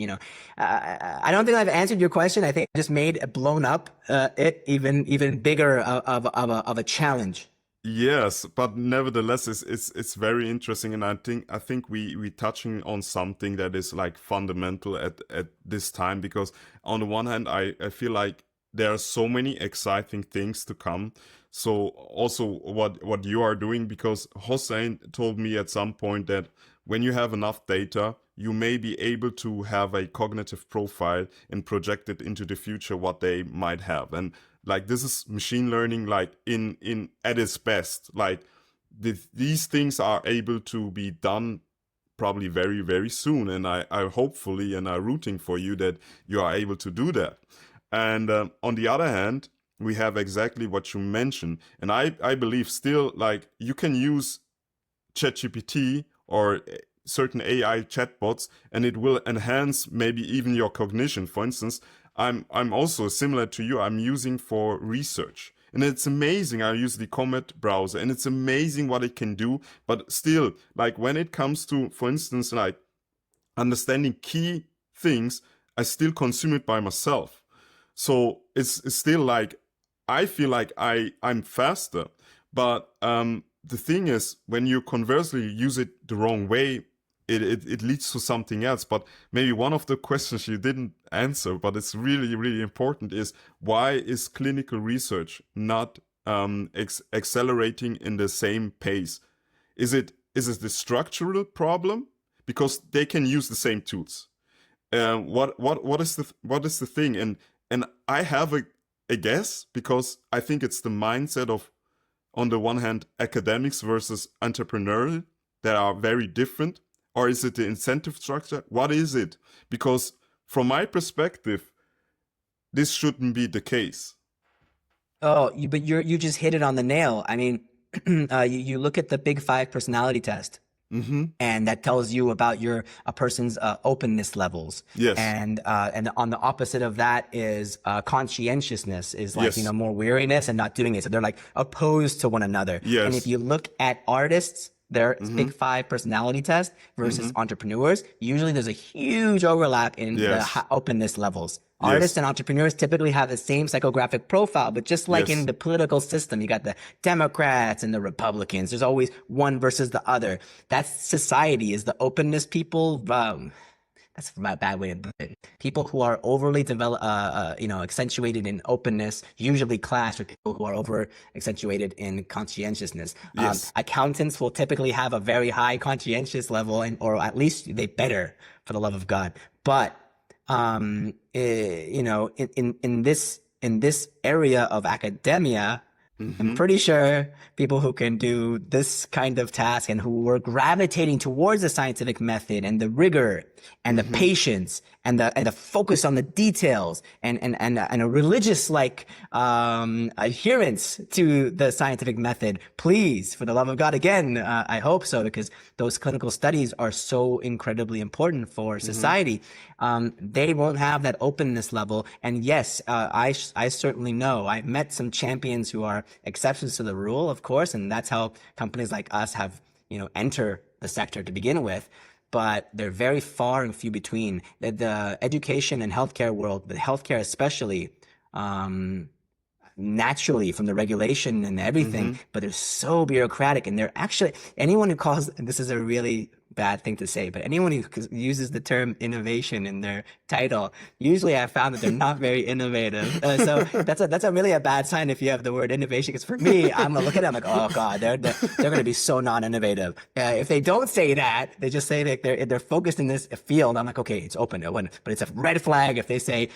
I don't think I've answered your question. I think I just blown up it even bigger of a challenge. Yes, but nevertheless, it's very interesting, and I think we touching on something that is like fundamental at this time, because on the one hand, I feel like there are so many exciting things to come. So also what you are doing, because Hossein told me at some point that when you have enough data, you may be able to have a cognitive profile and project it into the future what they might have. And like, this is machine learning, like in at its best. Like these things are able to be done probably very, very soon. And I hopefully, and I'm rooting for you that you are able to do that. And on the other hand, we have exactly what you mentioned. And I believe still, like, you can use ChatGPT or certain AI chatbots, and it will enhance maybe even your cognition. For instance, I'm also similar to you. I'm using for research, and it's amazing. I use the Comet browser, and it's amazing what it can do. But still, like when it comes to, for instance, like understanding key things, I still consume it by myself. So it's still like, I feel like I'm faster. But the thing is, when you conversely use it the wrong way, it leads to something else. But maybe one of the questions you didn't answer, but it's really, really important, is why is clinical research not accelerating in the same pace? Is it the structural problem? Because they can use the same tools. What is the thing? And I have a guess, because I think it's the mindset of, on the one hand, academics versus entrepreneurial that are very different. Or is it the incentive structure? What is it? Because from my perspective, this shouldn't be the case. Oh, but you just hit it on the nail. I mean, you look at the Big 5 personality test. And that tells you about a person's openness levels. Yes. And on the opposite of that is conscientiousness, is like, Yes. more weariness and not doing it. So they're like opposed to one another. Yes. And if you look at artists, their big 5 personality test versus entrepreneurs, usually there's a huge overlap in the openness levels. Artists and entrepreneurs typically have the same psychographic profile, but just like in the political system, you got the Democrats and the Republicans. There's always one versus the other. That's society. Is the openness people, that's a bad way to put it. People who are overly accentuated in openness usually clash with people who are over accentuated in conscientiousness. Accountants will typically have a very high conscientious level, or at least they better, for the love of God. But in this area of academia, I'm pretty sure people who can do this kind of task and who were gravitating towards the scientific method and the rigor and the patience and the focus on the details and a religious adherence to the scientific method. Please, for the love of God, again, I hope so, because those clinical studies are so incredibly important for society. They won't have that openness level. And yes, I certainly know I've met some champions who are exceptions to the rule, of course, and that's how companies like us have, enter the sector to begin with. But they're very far and few between. The education and healthcare world, but healthcare especially, naturally from the regulation and everything, but they're so bureaucratic, and they're actually, anyone who calls, and this is a really bad thing to say, but anyone who uses the term innovation in their title, usually I've found that they're not very innovative. So that's a really a bad sign if you have the word innovation, because for me, I'm gonna look at it, I'm like, oh God, they're gonna be so non-innovative. If they don't say that, they just say that they're focused in this field, I'm like, okay, it's open, but it's a red flag if they say,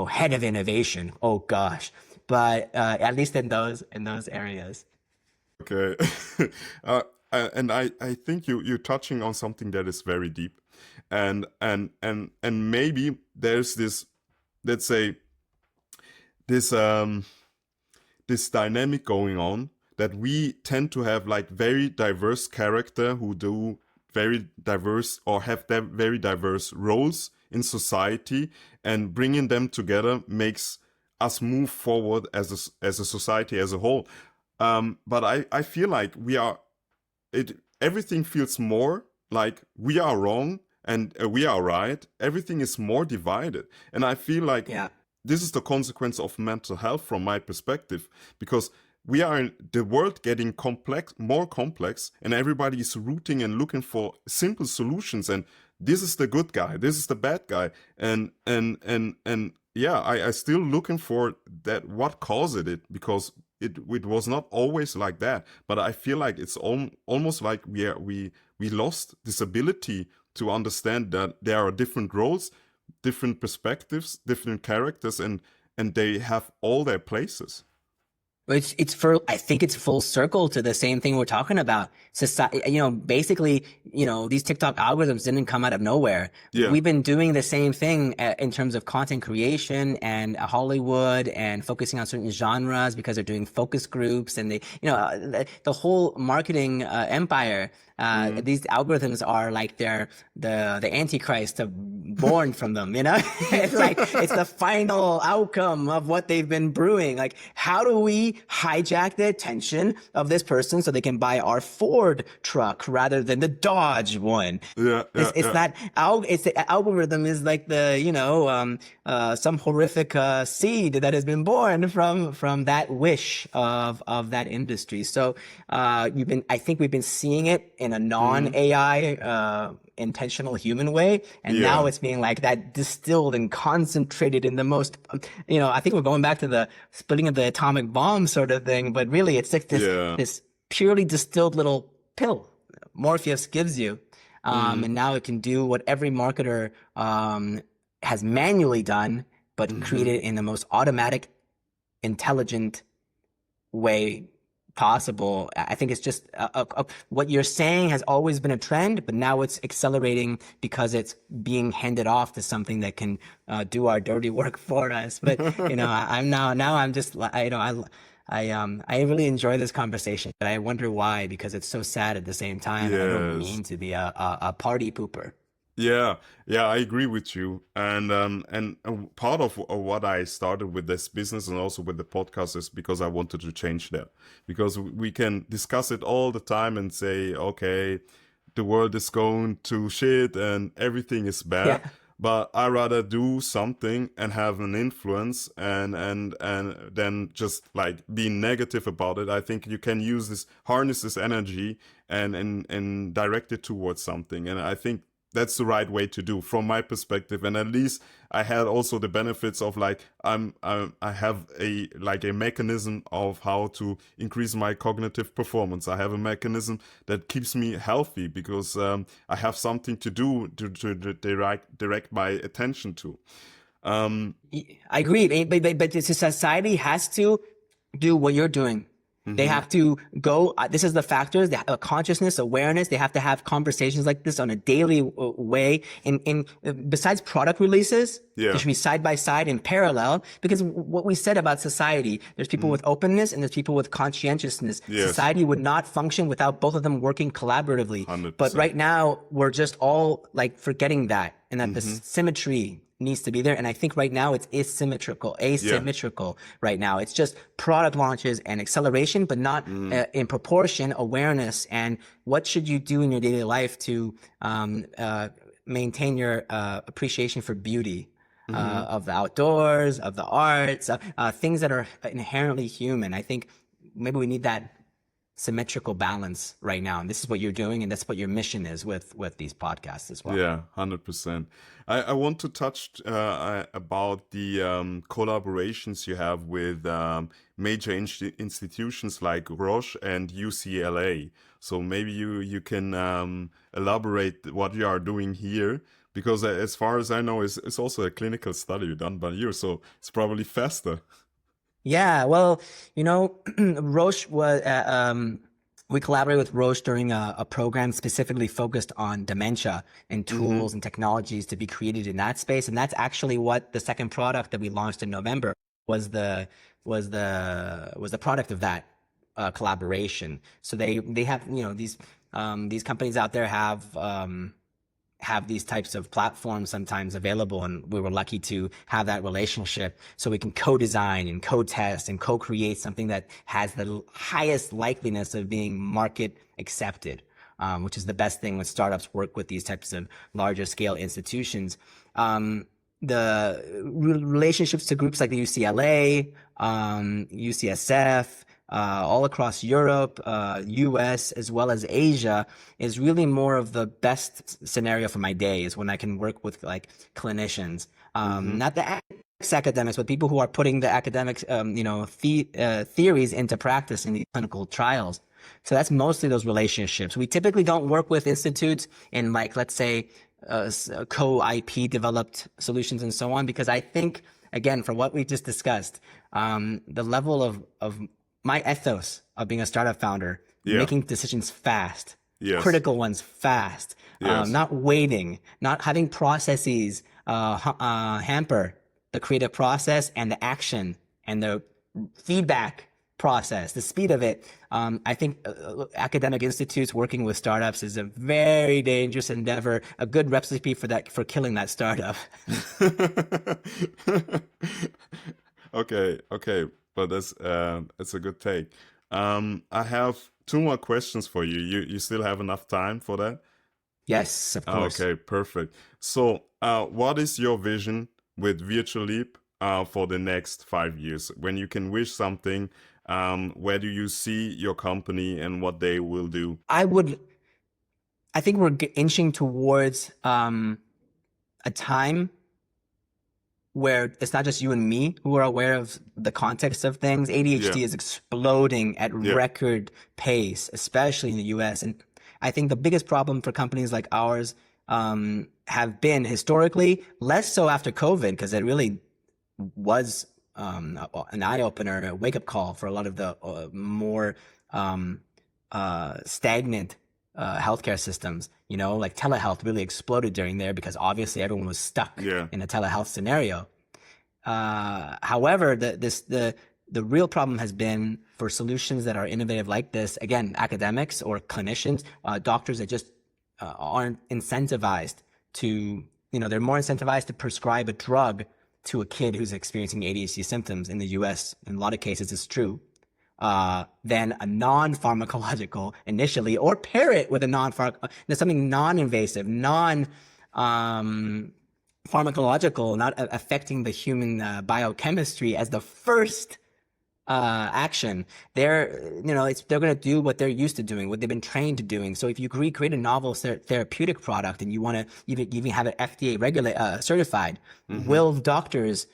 head of innovation. Oh gosh. But at least in those areas. Okay. And I think you're touching on something that is very deep, and maybe there's this, let's say, this dynamic going on, that we tend to have like very diverse character who do very diverse or have very diverse roles in society, and bringing them together makes us move forward as a society as a whole. But I feel like everything feels more like we are wrong and we are right. Everything is more divided. And I feel like this is the consequence of mental health from my perspective, because we are in the world getting more complex, and everybody is rooting and looking for simple solutions. And this is the good guy, this is the bad guy. And I still looking for that, what caused it, because it was not always like that. But I feel like it's almost like we lost this ability to understand that there are different roles, different perspectives, different characters, and they have all their places. I think it's full circle to the same thing we're talking about. Society, basically, these TikTok algorithms didn't come out of nowhere. Yeah. We've been doing the same thing in terms of content creation and Hollywood, and focusing on certain genres because they're doing focus groups, and the whole marketing empire. These algorithms are like they're the Antichrist born from them, It's like, it's the final outcome of what they've been brewing. Like, how do we hijack the attention of this person so they can buy our Ford truck rather than the Dodge one? The algorithm is like some horrific seed that has been born from that wish of that industry. So I think we've been seeing it in a non-AI intentional human way, and now it's being like that distilled and concentrated in the most I think we're going back to the splitting of the atomic bomb sort of thing, but really it's like this purely distilled little pill Morpheus gives you, and now it can do what every marketer has manually done, but created in the most automatic, intelligent way possible. I think it's just what you're saying has always been a trend, but now it's accelerating because it's being handed off to something that can do our dirty work for us. But I'm just I really enjoy this conversation, but I wonder why, because it's so sad at the same time, and I don't Yes. mean to be a party pooper. Yeah, yeah, I agree with you. And part of what I started with this business and also with the podcast is because I wanted to change that. Because we can discuss it all the time and say, okay, the world is going to shit and everything is bad. Yeah. But I rather do something and have an influence and then just like being negative about it. I think you can use this, harness this energy and direct it towards something. And I think that's the right way to do from my perspective. And at least I had also the benefits of like I have a like a mechanism of how to increase my cognitive performance. I have a mechanism that keeps me healthy because I have something to do to direct my attention to. I agree, but the society has to do what you're doing. They have to go, this is the factors, they have consciousness, awareness. They have to have conversations like this on a daily way. Besides product releases, Yeah. they should be side by side in parallel, because what we said about society, there's people with openness and there's people with conscientiousness. Yes. Society would not function without both of them working collaboratively. 100%. But right now, we're just all like forgetting that, and that the symmetry needs to be there. And I think right now it's asymmetrical right now. It's just product launches and acceleration, but not in proportion awareness. And what should you do in your daily life to maintain your appreciation for beauty, of the outdoors, of the arts, things that are inherently human. I think maybe we need that symmetrical balance right now, and this is what you're doing, and that's what your mission is with these podcasts as well. Yeah, 100%. I want to touch about the collaborations you have with major institutions like Roche and UCLA. So maybe you can elaborate what you are doing here, because as far as I know, it's also a clinical study done by you, so it's probably faster. Yeah, well, Roche was, we collaborated with Roche during a program specifically focused on dementia and tools and technologies to be created in that space. And that's actually what the second product that we launched in November was the product of that collaboration. So they have, these companies out there have these types of platforms sometimes available, and we were lucky to have that relationship so we can co-design and co-test and co-create something that has the highest likeliness of being market accepted, which is the best thing when startups work with these types of larger scale institutions. The relationships to groups like the UCLA, UCSF, all across Europe, US, as well as Asia, is really more of the best scenario for my day, is when I can work with like clinicians, not the academics, but people who are putting the academic, theories into practice in these clinical trials. So that's mostly those relationships. We typically don't work with institutes in, like, let's say, co-IP developed solutions and so on, because I think, again, from what we just discussed, the level of my ethos of being a startup founder, making decisions fast, critical ones fast, not waiting, not having processes hamper the creative process and the action and the feedback process, the speed of it. I think academic institutes working with startups is a very dangerous endeavor, a good recipe for killing that startup. Okay. But that's a good take. I have two more questions for you. You still have enough time for that? Yes, of course. Okay, perfect. So, what is your vision with Virtuleap for the next 5 years? When you can wish something, where do you see your company and what they will do? I think we're inching towards a time where it's not just you and me who are aware of the context of things. ADHD is exploding at record pace, especially in the US. And I think the biggest problem for companies like ours have been historically, less so after COVID, because it really was an eye-opener, a wake-up call for a lot of the more stagnant healthcare systems. Like telehealth really exploded during there because obviously everyone was stuck in a telehealth scenario. However, the The real problem has been for solutions that are innovative like this, again, academics or clinicians, doctors that just aren't incentivized to, they're more incentivized to prescribe a drug to a kid who's experiencing ADHD symptoms in the US. In a lot of cases, it's true. Than a non-pharmacological initially, or pair it with a something non-invasive, pharmacological, not affecting the human biochemistry as the first action. They're going to do what they're used to doing, what they've been trained to doing. So if you create a novel therapeutic product and you want to even have it FDA certified, will doctors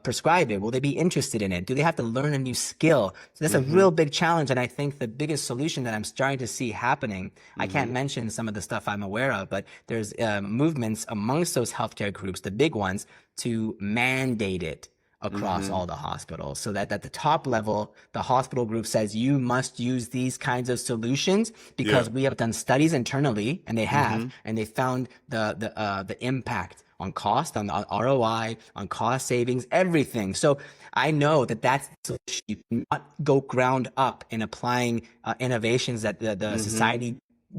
prescribe it? Will they be interested in it? Do they have to learn a new skill? So that's a real big challenge. And I think the biggest solution that I'm starting to see happening, I can't mention some of the stuff I'm aware of, but there's movements amongst those healthcare groups, the big ones, to mandate it across all the hospitals, so that at the top level, the hospital group says you must use these kinds of solutions because we have done studies internally, and they have, and they found the impact on cost, on ROI, on cost savings, everything. So I know that that's the solution. You cannot go ground up in applying innovations that the society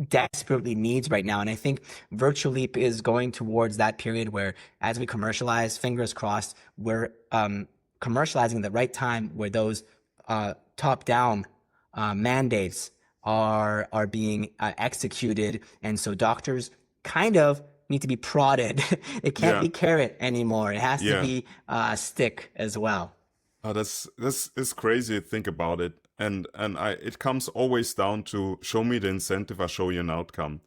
desperately needs right now. And I think Virtuleap is going towards that period where, as we commercialize, fingers crossed, we're commercializing the right time where those top-down mandates are being executed. And so doctors kind of need to be prodded. It can't be carrot anymore. It has to be stick as well. This is crazy to think about it. And it comes always down to show me the incentive, I show you an outcome.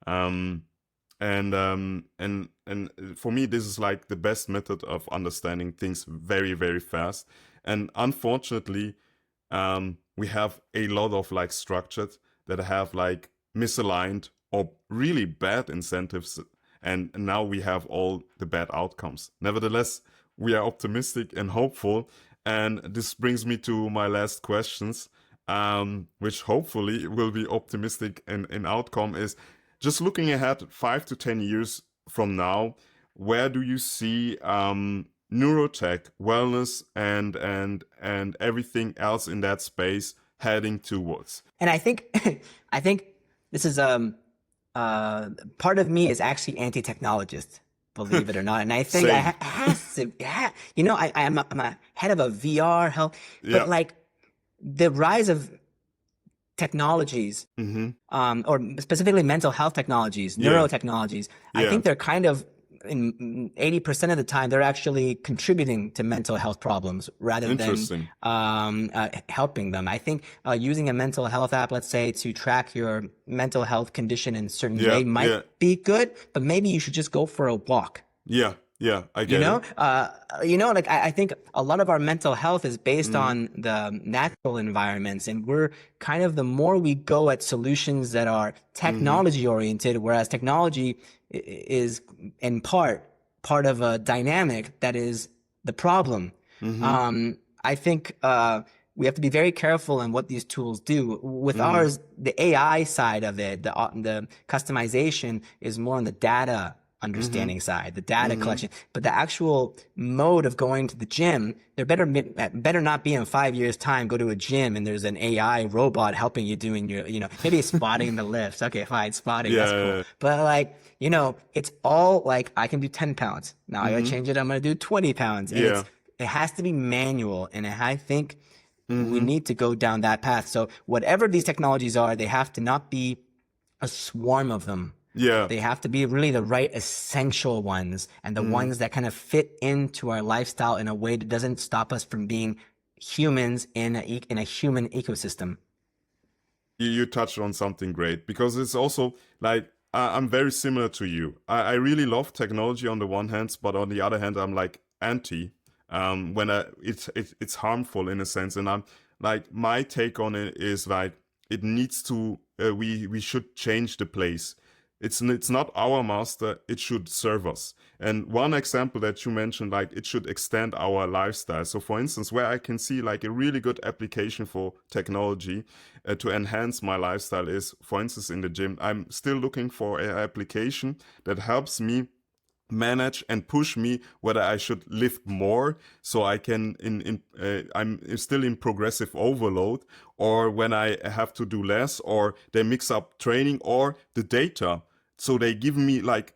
And for me, this is like the best method of understanding things very, very fast. And unfortunately, we have a lot of like structures that have like misaligned or really bad incentives. And now we have all the bad outcomes. Nevertheless, we are optimistic and hopeful. And this brings me to my last questions, which hopefully will be optimistic in outcome, is just looking ahead 5 to 10 years from now, where do you see neurotech, wellness, and everything else in that space heading towards? And I think this is part of me is actually anti-technologist, believe it or not. And I think it has to, I'm a head of a VR health, but like the rise of technologies, or specifically mental health technologies, neurotechnologies, I think they're kind of, in 80% of the time, they're actually contributing to mental health problems rather than helping them. I think using a mental health app, let's say, to track your mental health condition in a certain way might be good, but maybe you should just go for a walk. Yeah, I get it. Like I think a lot of our mental health is based on the natural environments, and we're kind of, the more we go at solutions that are technology oriented, whereas technology is in part of a dynamic that is the problem. I think we have to be very careful in what these tools do. With ours, the AI side of it, the customization is more on the data understanding side, the data collection, but the actual mode of going to the gym, there better not be in 5 years' time, go to a gym and there's an AI robot helping you doing your, maybe spotting the lifts. Okay, fine, spotting, that's cool. But like, it's all like, I can do 10 pounds. Now I gotta change it, I'm gonna do 20 pounds. And it has to be manual. And I think we need to go down that path. So whatever these technologies are, they have to not be a swarm of them. They have to be really the right essential ones, and the ones that kind of fit into our lifestyle in a way that doesn't stop us from being humans in a human ecosystem. You touched on something great, because it's also like, I'm very similar to you. I really love technology on the one hand, but on the other hand, I'm like anti, when it's harmful in a sense. And I'm like, my take on it is like, it needs to, we should change the place. It's not our master, it should serve us. And one example that you mentioned, like, it should extend our lifestyle. So for instance, where I can see like a really good application for technology to enhance my lifestyle is, for instance, in the gym. I'm still looking for an application that helps me manage and push me whether I should lift more, so I can I'm still in progressive overload, or when I have to do less, or they mix up training or the data. So they give me like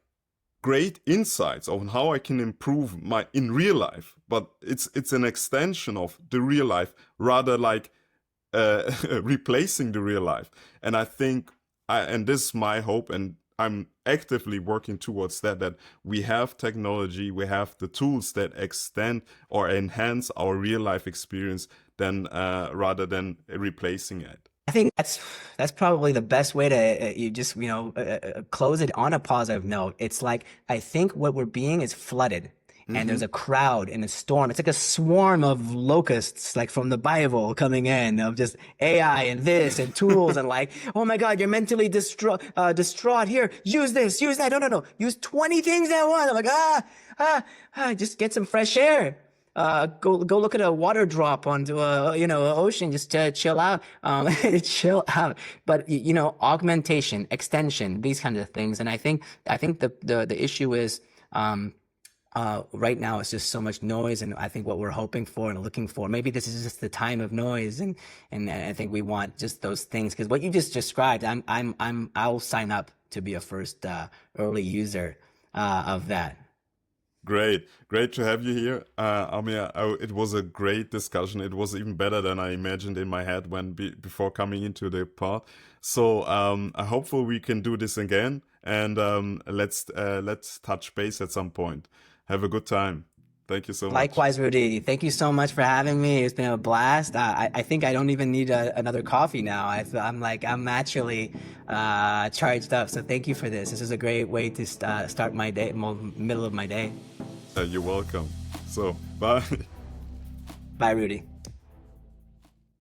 great insights on how I can improve my in real life, but it's an extension of the real life rather like replacing the real life. And I think and this is my hope, and I'm actively working towards that we have technology, we have the tools that extend or enhance our real life experience than rather than replacing it. I think that's probably the best way to you just close it on a positive note. It's like I think what we're being is flooded, and there's a crowd and a storm. It's like a swarm of locusts, like from the Bible, coming in of just AI and this and tools and like, oh my God, you're mentally distraught. Here, use this, use that. No, use 20 things at once. I'm like, just get some fresh air. Go look at a water drop onto an ocean, just to chill out, chill out. But augmentation, extension, these kinds of things. And I think the issue is, right now it's just so much noise, and I think what we're hoping for and looking for, maybe this is just the time of noise, and I think we want just those things, because what you just described, I'll sign up to be a first early user of that. Great to have you here, Amir. It was a great discussion. It was even better than I imagined in my head before coming into the pod. So hopefully we can do this again, and let's touch base at some point. Have a good time. Thank you so much. Likewise, Rudy. Thank you so much for having me. It's been a blast. I think I don't even need another coffee now. I'm actually charged up. So thank you for this. This is a great way to start my day, middle of my day. You're welcome. So, bye. Bye, Rudy.